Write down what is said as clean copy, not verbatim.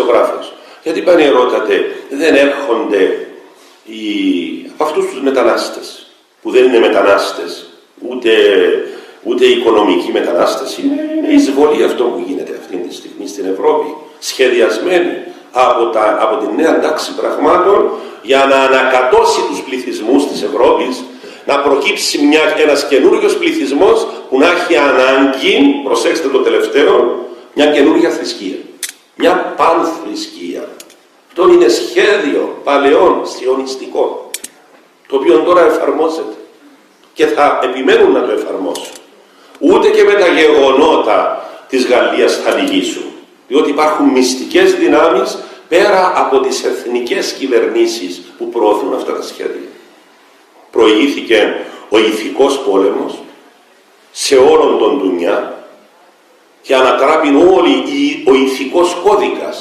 δημοσιογράφος. Γιατί πανερώtate δεν έρχονται από αυτούς τους μετανάστες, που δεν είναι μετανάστες, ούτε οικονομικοί μετανάστες, είναι εισβολή αυτό που γίνεται αυτή τη στιγμή στην Ευρώπη, σχεδιασμένη από την νέα τάξη πραγμάτων για να ανακατώσει τους πληθυσμούς της Ευρώπης, να προκύψει ένας καινούριος πληθυσμός που να έχει ανάγκη, προσέξτε το τελευταίο, μια καινούρια θρησκεία. Μια πανθρησκεία. Αυτό είναι σχέδιο παλαιών σιωνιστικών, το οποίο τώρα εφαρμόζεται και θα επιμένουν να το εφαρμόσουν. Ούτε και με τα γεγονότα της Γαλλίας θα λυγίσουν, διότι υπάρχουν μυστικές δυνάμεις πέρα από τις εθνικές κυβερνήσεις που προωθούν αυτά τα σχέδια. Προηγήθηκε ο ηθικός πόλεμος σε όλον τον ντουνιά και ανατράπην όλοι ο ηθικός κώδικας